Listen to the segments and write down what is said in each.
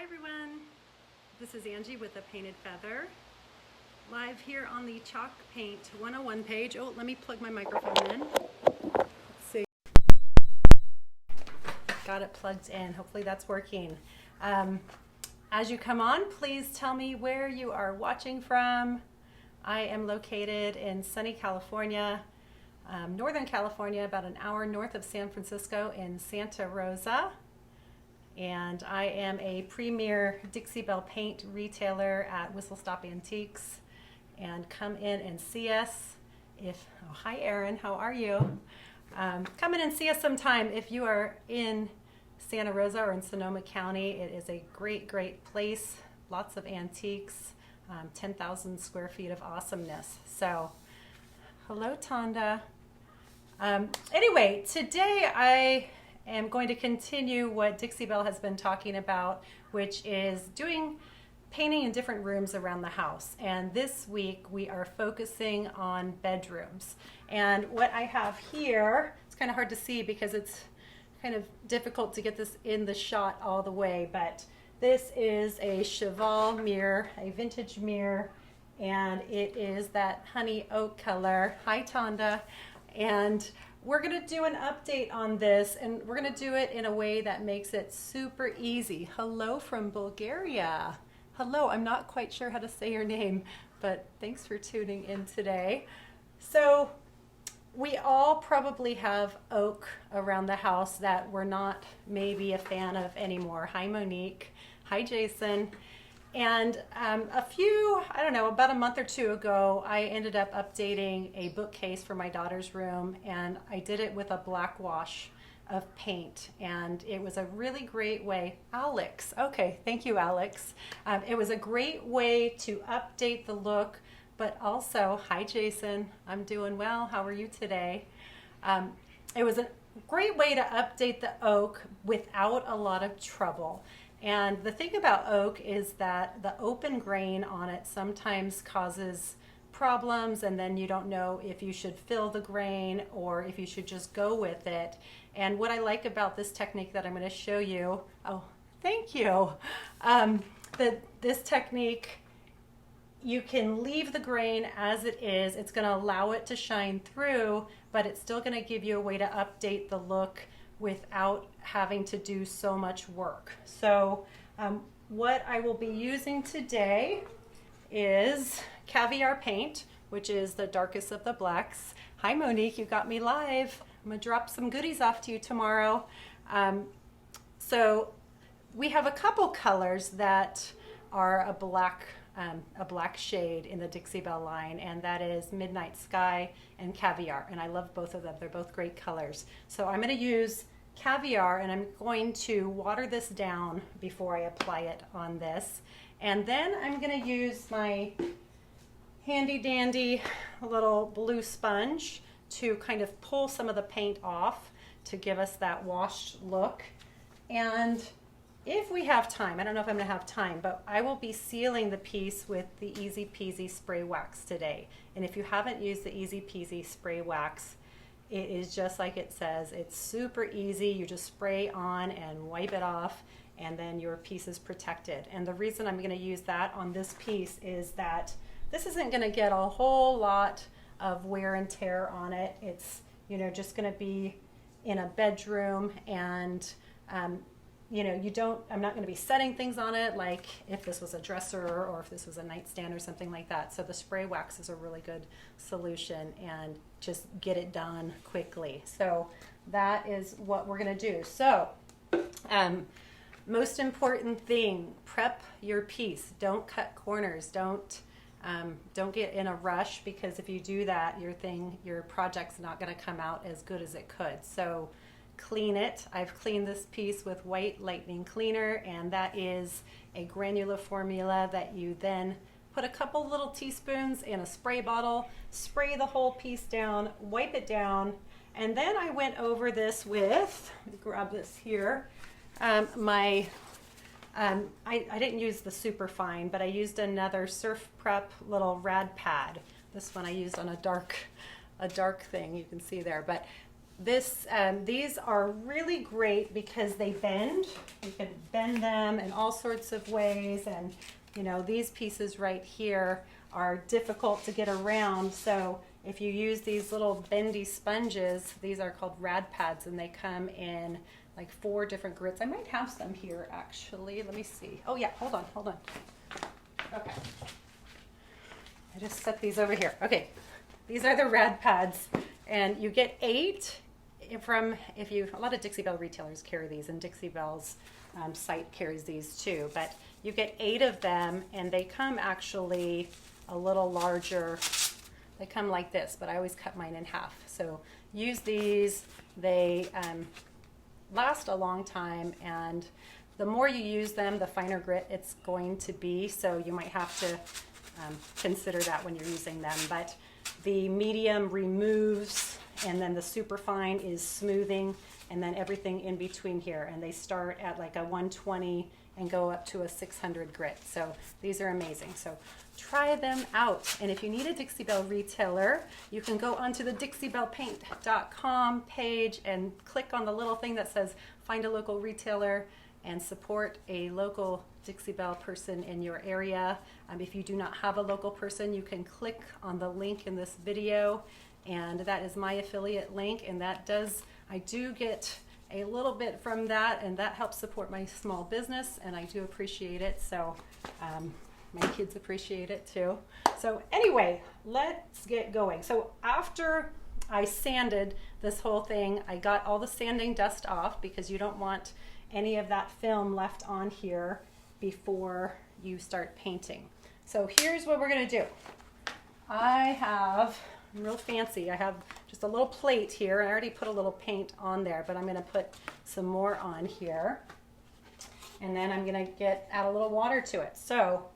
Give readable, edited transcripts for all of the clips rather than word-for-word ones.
everyone, this is Angie with a Painted Feather, live here on the Chalk Paint 101 page. Oh, let me plug my microphone in. Let's see. Got it plugged in. Hopefully that's working. As you come on, please tell me where you are watching from. I am located in sunny California, Northern California, about an hour north of San Francisco in Santa Rosa. And I am a premier Dixie Belle paint retailer at Whistle Stop Antiques. And come in and see us hi Erin, how are you? Come in and see us sometime if you are in Santa Rosa or in Sonoma County. It is a great place, lots of antiques, 10,000 square feet of awesomeness. So, hello Tonda. Anyway, today I am going to continue what Dixie Belle has been talking about, which is doing painting in different rooms around the house. And this week we are focusing on bedrooms. And what I have here, it's kind of hard to see because it's kind of difficult to get this in the shot all the way, but this is a cheval mirror, a vintage mirror, and it is that honey oak color. Hi Tonda. And we're going to do an update on this, and we're going to do it in a way that makes it super easy. Hello from Bulgaria. Hello, I'm not quite sure how to say your name, but thanks for tuning in today. So we all probably have oak around the house that we're not maybe a fan of anymore. Hi Monique. Hi Jason. And about a month or two ago, I ended up updating a bookcase for my daughter's room, and I did it with a black wash of paint, and it was a really great way. Alex, okay, thank you Alex. It was a great way to update the look, but also, hi Jason, I'm doing well, how are you today? It was a great way to update the oak without a lot of trouble. And the thing about oak is that the open grain on it sometimes causes problems, and then you don't know if you should fill the grain or if you should just go with it. And what I like about this technique that I'm going to show you, oh, thank you. This technique, you can leave the grain as it is. It's going to allow it to shine through, but it's still going to give you a way to update the look without having to do so much work. So what I will be using today is caviar paint, which is the darkest of the blacks. Hi Monique, you got me live. I'm gonna drop some goodies off to you tomorrow. So we have a couple colors that are a black shade in the Dixie Belle line, and that is Midnight Sky and Caviar, and I love both of them. They're both great colors. So I'm going to use Caviar, and I'm going to water this down before I apply it on this, and then I'm going to use my handy dandy little blue sponge to kind of pull some of the paint off to give us that washed look. And if we have time, I don't know if I'm going to have time, but I will be sealing the piece with the Easy Peasy spray wax today. And if you haven't used the Easy Peasy spray wax, it is just like it says. It's super easy. You just spray on and wipe it off, and then your piece is protected. And the reason I'm going to use that on this piece is that this isn't going to get a whole lot of wear and tear on it. It's, just going to be in a bedroom, and I'm not going to be setting things on it like if this was a dresser or if this was a nightstand or something like that. So the spray wax is a really good solution, and just get it done quickly. So that is what we're going to do. So most important thing, prep your piece. Don't cut corners. Don't get in a rush, because if you do that, your project's not going to come out as good as it could. So clean it. I've cleaned this piece with White Lightning Cleaner, and that is a granular formula that you then put a couple little teaspoons in a spray bottle, spray the whole piece down, wipe it down, and then I went over this with, let me grab this here, I didn't use the super fine, but I used another Surf Prep little rad pad. This one I used on a dark thing, you can see there, but These are really great because they bend. You can bend them in all sorts of ways, and you know, these pieces right here are difficult to get around. So if you use these little bendy sponges, these are called rad pads, and they come in like 4 different grits. I might have some here actually. Let me see. Oh yeah, hold on. Okay. I just set these over here. Okay. These are the rad pads, and you get 8 from, a lot of Dixie Belle retailers carry these, and Dixie Belle's site carries these too, but you get 8 of them, and they come actually a little larger. They come like this, but I always cut mine in half. So use these. They last a long time, and the more you use them, the finer grit it's going to be. So you might have to consider that when you're using them. But the medium removes, and then the super fine is smoothing, and then everything in between here. And they start at like a 120 and go up to a 600 grit. So these are amazing. So try them out. And if you need a Dixie Belle retailer, you can go onto the DixieBellePaint.com page and click on the little thing that says find a local retailer and support a local Dixie Belle person in your area. If you do not have a local person, you can click on the link in this video, and that is my affiliate link, and I do get a little bit from that, and that helps support my small business, and I do appreciate it. So my kids appreciate it too. So anyway, let's get going. So after I sanded this whole thing, I got all the sanding dust off, because you don't want any of that film left on here before you start painting. So here's what we're gonna do. I'm real fancy. I have just a little plate here. I already put a little paint on there, but I'm going to put some more on here. And then I'm going to add a little water to it. So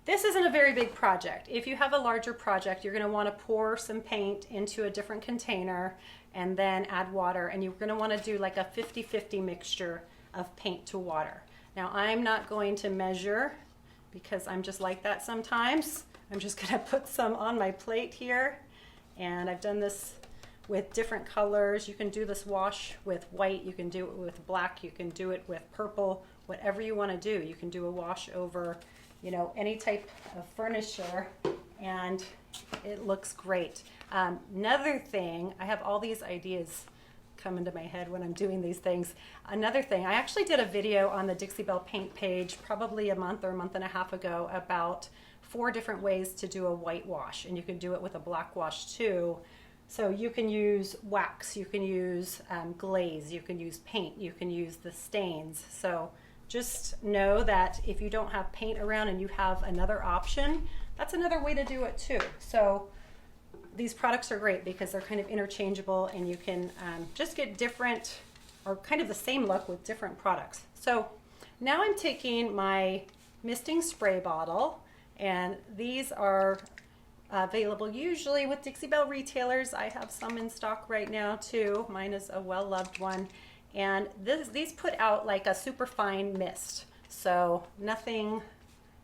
this isn't a very big project. If you have a larger project, you're going to want to pour some paint into a different container and then add water. And you're going to want to do like a 50-50 mixture of paint to water. Now I'm not going to measure, because I'm just like that sometimes. I'm just going to put some on my plate here. And I've done this with different colors. You can do this wash with white, you can do it with black, you can do it with purple, whatever you want to do. You can do a wash over, you know, any type of furniture, and it looks great. Another thing, I have all these ideas come into my head when I'm doing these things. Another thing, I actually did a video on the Dixie Belle Paint page probably a month or a month and a half ago about 4 different ways to do a white wash, and you can do it with a black wash too. So you can use wax, you can use glaze, you can use paint, you can use the stains. So just know that if you don't have paint around and you have another option, that's another way to do it too. So these products are great because they're kind of interchangeable, and you can just get different or kind of the same look with different products. So now I'm taking my misting spray bottle, and these are available usually with Dixie Belle retailers. I have some in stock right now too. Mine is a well-loved one. And these put out like a super fine mist. So nothing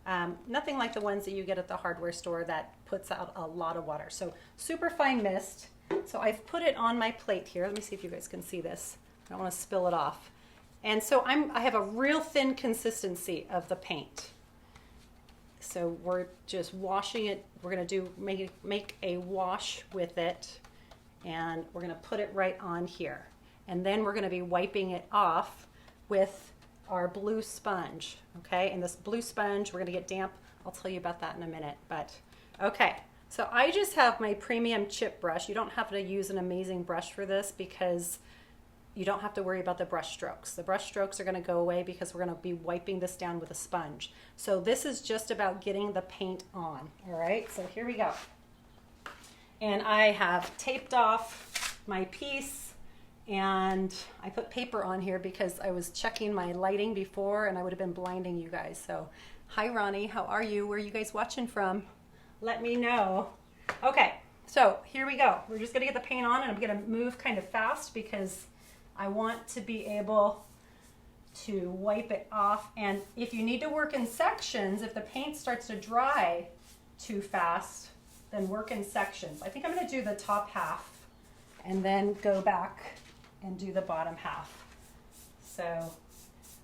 like the ones that you get at the hardware store that puts out a lot of water. So super fine mist. So I've put it on my plate here. Let me see if you guys can see this. I don't want to spill it off. And so I have a real thin consistency of the paint. So we're just washing it. We're going to make a wash with it, and we're going to put it right on here. And then we're going to be wiping it off with our blue sponge, okay? And this blue sponge, we're going to get damp. I'll tell you about that in a minute. But okay, so I just have my premium chip brush. You don't have to use an amazing brush for this, because you don't have to worry about the brush strokes. The brush strokes are going to go away because we're going to be wiping this down with a sponge. So this is just about getting the paint on. All right, so here we go. And I have taped off my piece, and I put paper on here because I was checking my lighting before and I would have been blinding you guys. So hi Ronnie, how are you? Where are you guys watching from? Let me know. Okay, so here we go. We're just going to get the paint on, and I'm going to move kind of fast because I want to be able to wipe it off. And if you need to work in sections, if the paint starts to dry too fast, then work in sections. I think I'm going to do the top half and then go back and do the bottom half. So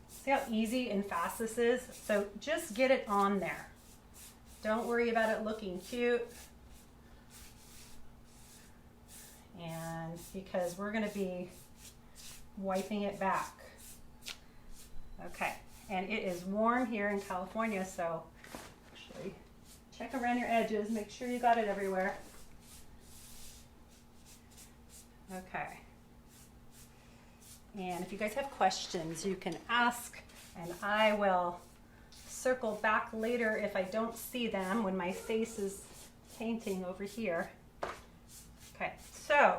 see how easy and fast this is? So just get it on there. Don't worry about it looking cute. And because we're going to be wiping it back. Okay, and it is warm here in California, so actually check around your edges, make sure you got it everywhere. Okay. And if you guys have questions, you can ask, and I will circle back later if I don't see them when my face is painting over here. Okay, so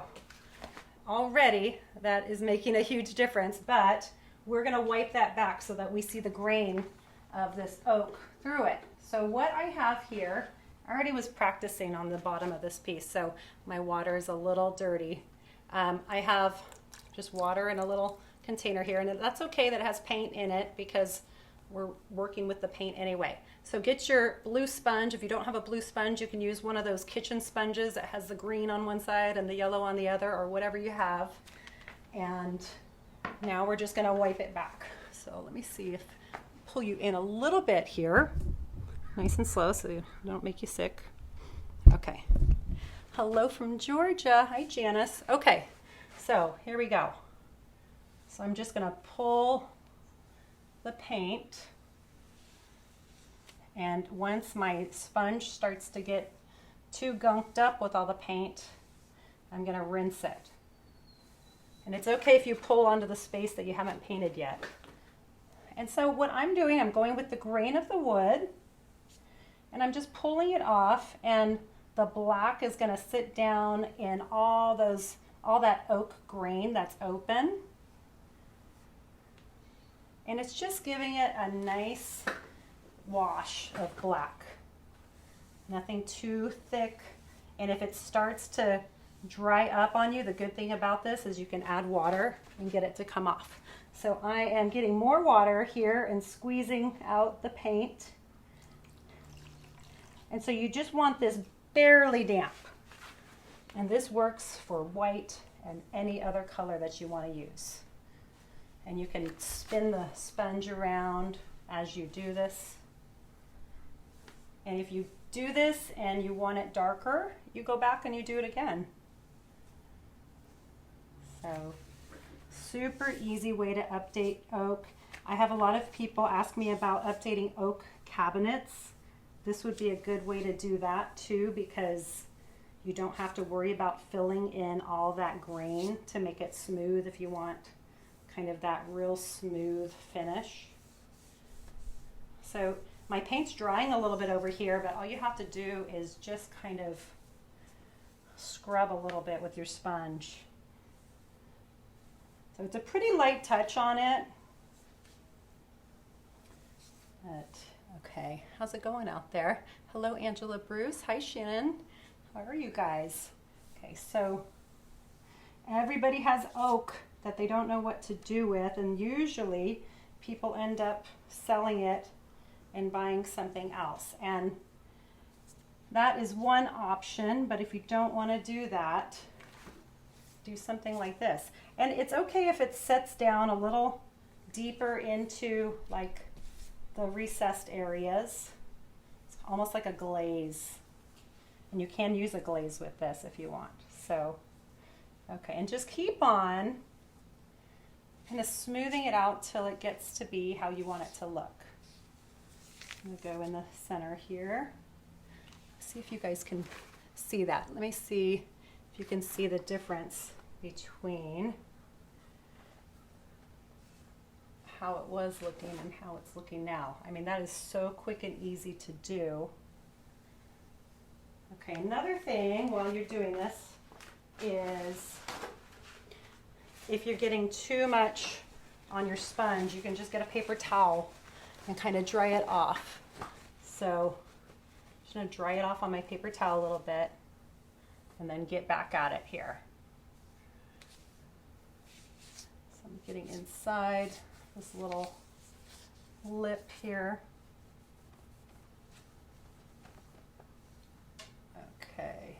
already that is making a huge difference, but we're going to wipe that back so that we see the grain of this oak through it. So what I have here, I already was practicing on the bottom of this piece, so my water is a little dirty. I have just water in a little container here, and that's okay that it has paint in it because we're working with the paint anyway. So get your blue sponge. If you don't have a blue sponge, you can use one of those kitchen sponges that has the green on one side and the yellow on the other, or whatever you have. And now we're just going to wipe it back. So let me see if pull you in a little bit here, nice and slow so it don't make you sick. Okay. Hello from Georgia. Hi, Janice. Okay, so here we go. So I'm just going to pull the paint, and once my sponge starts to get too gunked up with all the paint, I'm going to rinse it. And it's okay if you pull onto the space that you haven't painted yet. And so what I'm doing, I'm going with the grain of the wood, and I'm just pulling it off, and the black is going to sit down in all that oak grain that's open. And it's just giving it a nice wash of black. Nothing too thick. And if it starts to dry up on you, the good thing about this is you can add water and get it to come off. So I am getting more water here and squeezing out the paint. And so you just want this barely damp. And this works for white and any other color that you want to use. And you can spin the sponge around as you do this. And if you do this and you want it darker, you go back and you do it again. So, super easy way to update oak. I have a lot of people ask me about updating oak cabinets. This would be a good way to do that too, because you don't have to worry about filling in all that grain to make it smooth if you want kind of that real smooth finish. So my paint's drying a little bit over here, but all you have to do is just kind of scrub a little bit with your sponge. So it's a pretty light touch on it. But, okay, how's it going out there? Hello, Angela Bruce. Hi, Shannon. How are you guys? Okay, so everybody has oak that they don't know what to do with, and usually people end up selling it and buying something else. And that is one option, but if you don't want to do that, do something like this. And it's okay if it sets down a little deeper into like the recessed areas. It's almost like a glaze. And you can use a glaze with this if you want. So, okay, and just keep on kind of smoothing it out till it gets to be how you want it to look. I'm going to go in the center here. See if you guys can see that. Let me see if you can see the difference between how it was looking and how it's looking now. I mean, that is so quick and easy to do. Okay, another thing while you're doing this is if you're getting too much on your sponge, you can just get a paper towel and kind of dry it off. So I'm just going to dry it off on my paper towel a little bit and then get back at it here. So I'm getting inside this little lip here. Okay.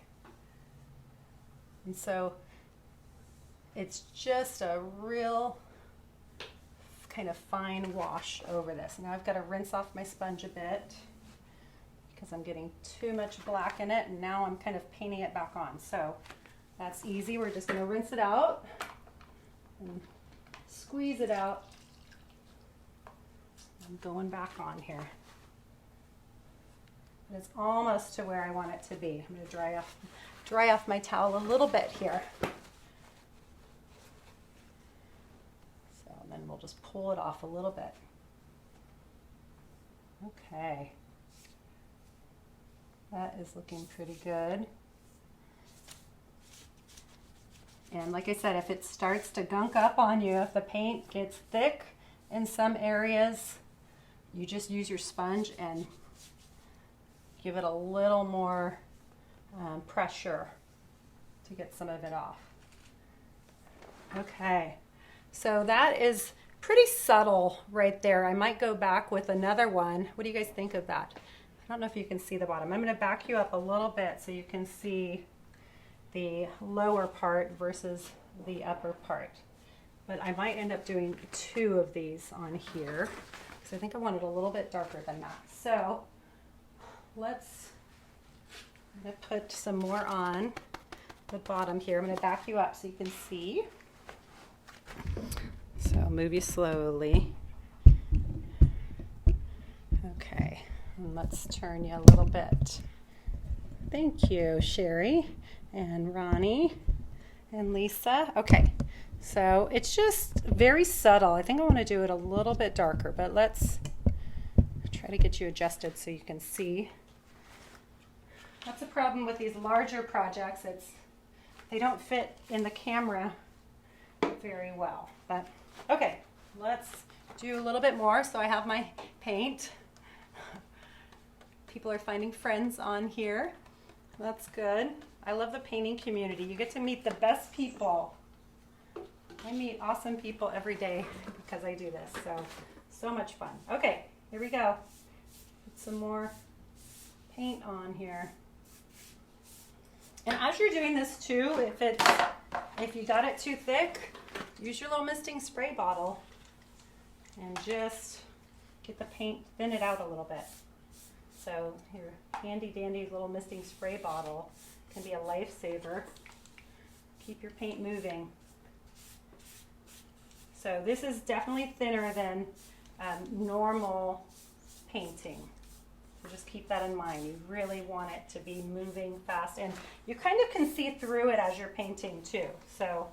And so it's just a real kind of fine wash over this. Now I've got to rinse off my sponge a bit because I'm getting too much black in it, and now I'm kind of painting it back on. So that's easy. We're just going to rinse it out and squeeze it out. I'm going back on here. It's almost to where I want it to be. I'm going to dry off my towel a little bit here. So then we'll just pull it off a little bit. Okay. That is looking pretty good. And like I said, if it starts to gunk up on you, if the paint gets thick in some areas, you just use your sponge and give it a little more pressure to get some of it off. Okay, so that is pretty subtle right there. I might go back with another one. What do you guys think of that? I don't know if you can see the bottom. I'm going to back you up a little bit so you can see the lower part versus the upper part. But I might end up doing 2 of these on here because I think I want it a little bit darker than that. So I'm going to put some more on the bottom here. I'm going to back you up so you can see. So I'll move you slowly. Okay, and let's turn you a little bit. Thank you, Sherry and Ronnie and Lisa. Okay, so it's just very subtle. I think I want to do it a little bit darker, but let's try to get you adjusted so you can see. That's a problem with these larger projects. They don't fit in the camera very well. But okay, let's do a little bit more. So I have my paint. People are finding friends on here. That's good. I love the painting community. You get to meet the best people. I meet awesome people every day because I do this. So much fun. Okay, here we go. Put some more paint on here. And as you're doing this too, if you got it too thick, use your little misting spray bottle and just get the paint, thin it out a little bit. So your handy dandy little misting spray bottle can be a lifesaver. Keep your paint moving. So this is definitely thinner than normal painting. So just keep that in mind. You really want it to be moving fast, and you kind of can see through it as you're painting too. So,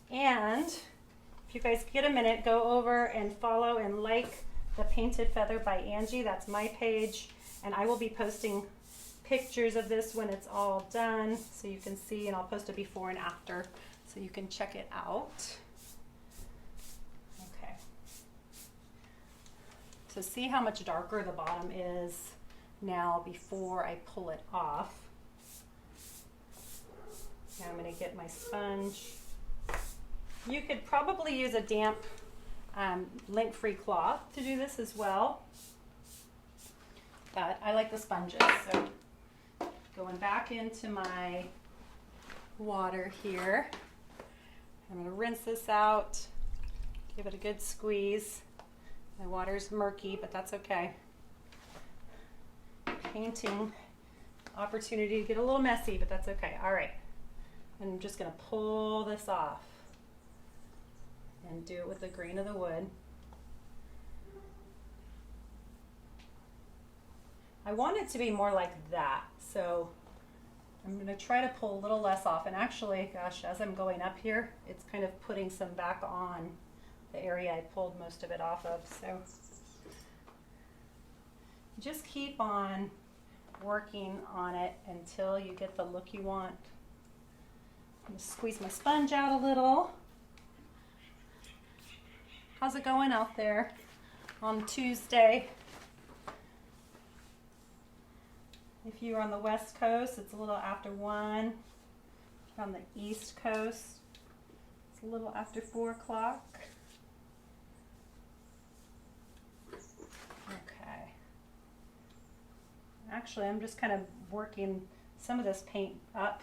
and if you guys get a minute, go over and follow and like the Painted Feather by Angie. That's my page, and I will be posting pictures of this when it's all done so you can see, and I'll post a before and after so you can check it out. Okay. So see how much darker the bottom is now before I pull it off. Now I'm going to get my sponge. You could probably use a damp lint-free cloth to do this as well, but I like the sponges. So going back into my water here, I'm going to rinse this out, give it a good squeeze. My water's murky, but that's okay. Painting opportunity to get a little messy, but that's okay. All right, and I'm just going to pull this off and do it with the grain of the wood. I want it to be more like that, so I'm going to try to pull a little less off. And actually, gosh, as I'm going up here, it's kind of putting some back on the area I pulled most of it off of. So just keep on working on it until you get the look you want. I'm going to squeeze my sponge out a little. How's it going out there on Tuesday? If you're on the West Coast, it's a little after 1. If you're on the East Coast, it's a little after 4 o'clock. Okay. Actually, I'm just kind of working some of this paint up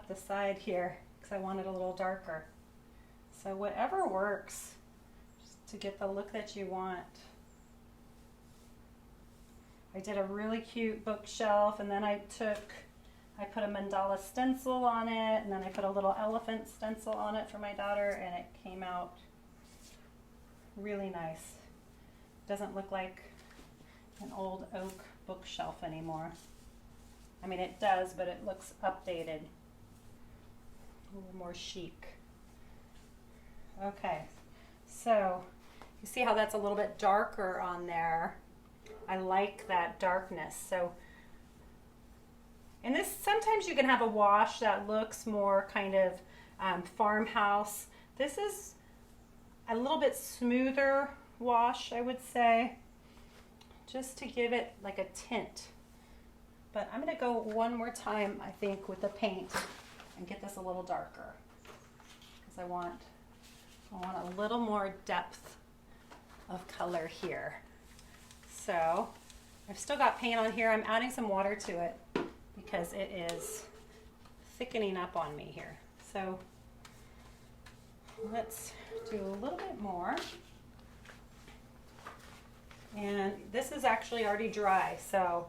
the side here because I want it a little darker. So whatever works just to get the look that you want. I did a really cute bookshelf, and then I put a mandala stencil on it, and then I put a little elephant stencil on it for my daughter, and it came out really nice. Doesn't look like an old oak bookshelf anymore. I mean, it does, but it looks updated, a little more chic. Okay, so you see how that's a little bit darker on there. I like that darkness. So in this, sometimes you can have a wash that looks more kind of farmhouse. This is a little bit smoother wash, I would say, just to give it like a tint. But I'm going to go one more time, I think, with the paint and get this a little darker because I want a little more depth of color here. So I've still got paint on here. I'm adding some water to it because it is thickening up on me here. So let's do a little bit more. And this is actually already dry. So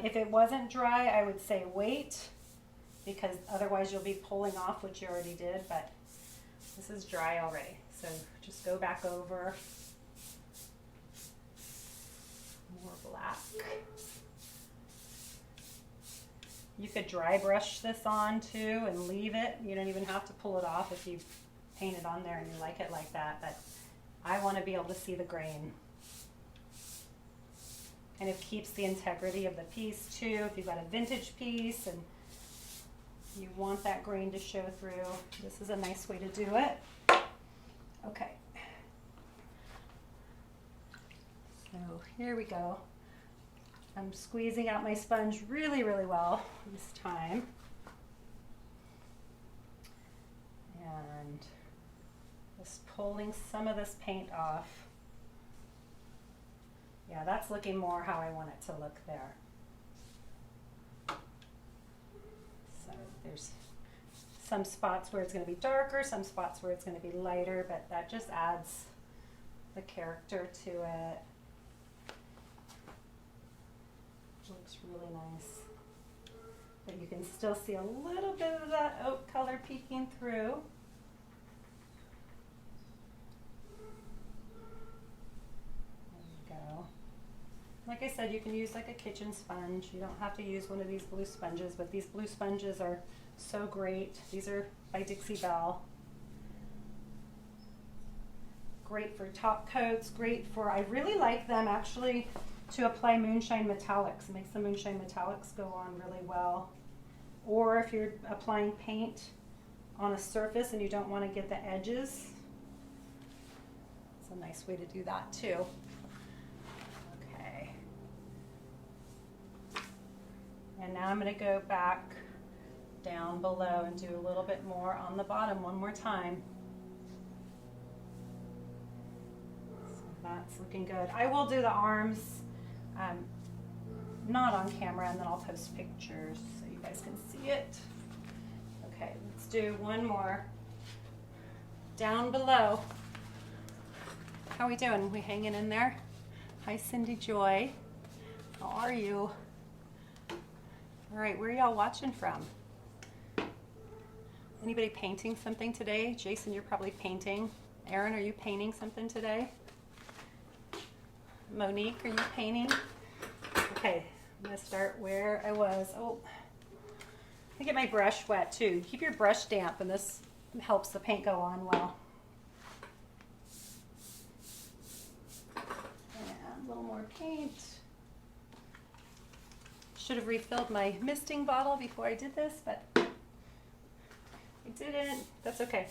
if it wasn't dry, I would say wait, because otherwise you'll be pulling off what you already did, but this is dry already. So just go back over. More black. You could dry brush this on too and leave it. You don't even have to pull it off if you paint it on there and you like it like that, but I want to be able to see the grain. And it keeps the integrity of the piece too. If you've got a vintage piece and you want that grain to show through, this is a nice way to do it. Okay. So here we go. I'm squeezing out my sponge really, really well this time. And just pulling some of this paint off. Yeah, that's looking more how I want it to look there. So there's some spots where it's going to be darker, some spots where it's going to be lighter, but that just adds the character to it. Looks really nice. But you can still see a little bit of that oak color peeking through. Like I said, you can use like a kitchen sponge. You don't have to use one of these blue sponges, but these blue sponges are so great. These are by Dixie Belle. Great for top coats, great for, I really like them actually to apply moonshine metallics. It makes the moonshine metallics go on really well. Or if you're applying paint on a surface and you don't want to get the edges, it's a nice way to do that too. And now I'm going to go back down below and do a little bit more on the bottom one more time. So that's looking good. I will do the arms not on camera, and then I'll post pictures so you guys can see it. Okay, let's do one more down below. How are we doing? We hanging in there? Hi, Cindy Joy. How are you? All right, where are y'all watching from? Anybody painting something today? Jason, you're probably painting. Aaron, are you painting something today? Monique, are you painting? Okay, I'm gonna start where I was. Oh, I get my brush wet too. Keep your brush damp, and this helps the paint go on well. And a little more paint. Should have refilled my misting bottle before I did this, but I didn't. That's okay.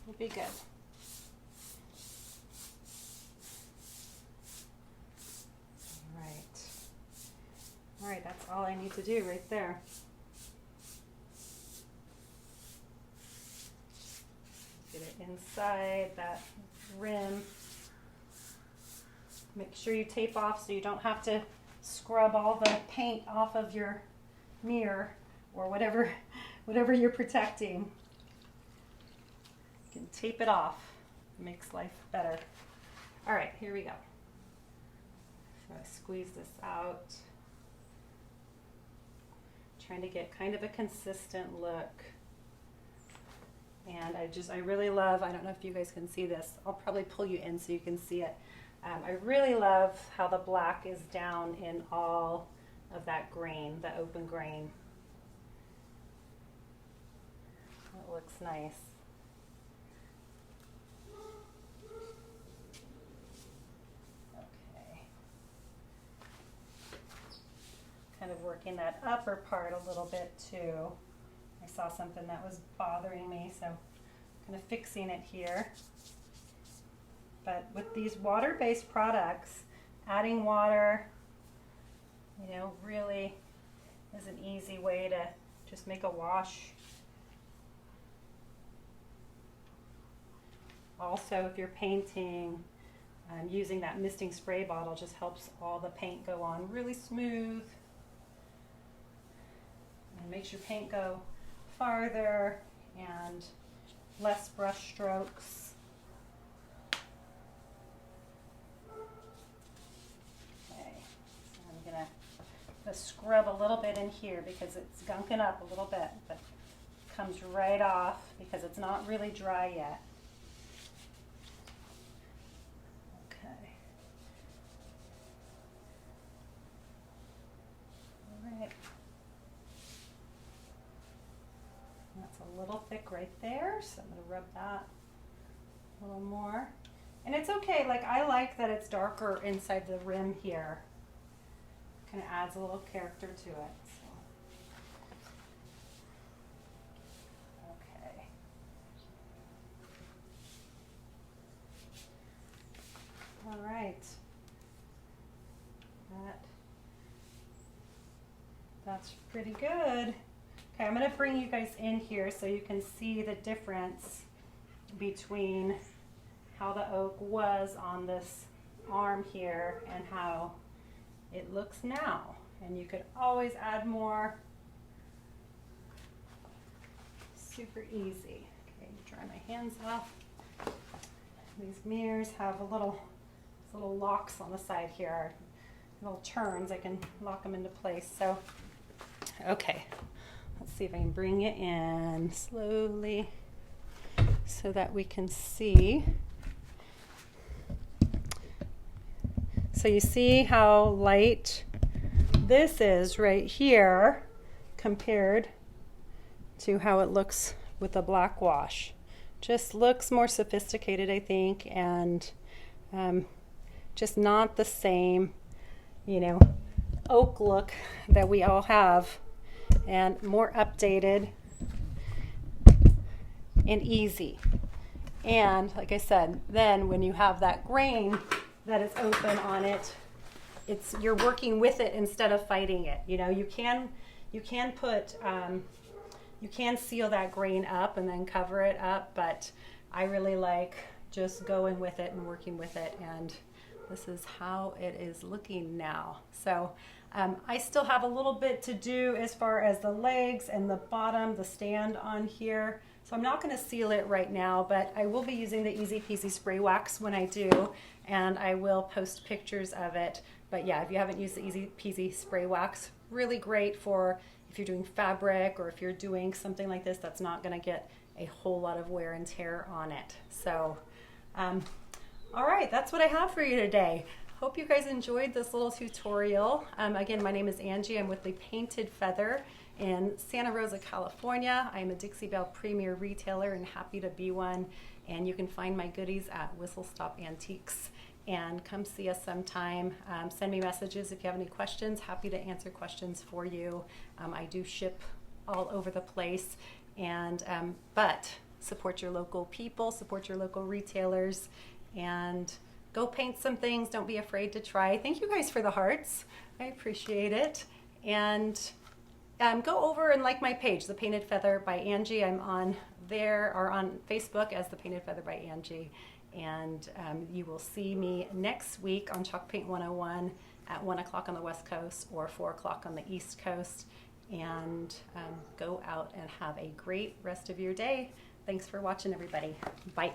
We'll be good. All right, that's all I need to do right there. Get it inside that rim. Make sure you tape off so you don't have to scrub all the paint off of your mirror or whatever you're protecting. You can tape it off. It makes life better. All right, here we go. So I squeeze this out. Trying to get kind of a consistent look. And I really love, I don't know if you guys can see this. I'll probably pull you in so you can see it. I really love how the black is down in all of that grain, the open grain. It looks nice. Okay. Kind of working that upper part a little bit too. I saw something that was bothering me, so kind of fixing it here. But with these water-based products, adding water, you know, really is an easy way to just make a wash. Also, if you're painting, using that misting spray bottle just helps all the paint go on really smooth and makes your paint go farther and less brush strokes. Okay, so I'm gonna scrub a little bit in here because it's gunking up a little bit, but it comes right off because it's not really dry yet. Okay. All right. That's a little thick right there, so I'm going to rub that a little more. And it's okay, like I like that it's darker inside the rim here. Kind of adds a little character to it. So. Okay. All right. That's pretty good. Okay, I'm going to bring you guys in here so you can see the difference between how the oak was on this arm here and how it looks now. And you could always add more. Super easy. Okay, dry my hands off. These mirrors have little locks on the side here, little turns. I can lock them into place. So, okay. Let's see if I can bring it in slowly so that we can see. So you see how light this is right here compared to how it looks with the black wash. Just looks more sophisticated, I think, and just not the same, you know, oak look that we all have, and more updated and easy. And like I said, then when you have that grain that is open on it, you're working with it instead of fighting it. You know, you can put you can seal that grain up and then cover it up, but I really like just going with it and working with it, and this is how it is looking now. So I still have a little bit to do as far as the legs and the bottom, the stand on here. So I'm not going to seal it right now, but I will be using the Easy Peasy spray wax when I do, and I will post pictures of it. But yeah, if you haven't used the Easy Peasy spray wax, really great for if you're doing fabric or if you're doing something like this that's not going to get a whole lot of wear and tear on it. So, all right, that's what I have for you today. Hope you guys enjoyed this little tutorial. Again, my name is Angie. I'm with the Painted Feather in Santa Rosa, California. I am a Dixie Belle Premier retailer and happy to be one. And you can find my goodies at Whistle Stop Antiques. And come see us sometime. Send me messages if you have any questions. Happy to answer questions for you. I do ship all over the place. And but support your local people, support your local retailers, and go paint some things. Don't be afraid to try. Thank you guys for the hearts. I appreciate it. And go over and like my page, The Painted Feather by Angie. I'm on there, or on Facebook as The Painted Feather by Angie. And you will see me next week on Chalk Paint 101 at 1 o'clock on the West Coast or 4 o'clock on the East Coast. And go out and have a great rest of your day. Thanks for watching, everybody. Bye.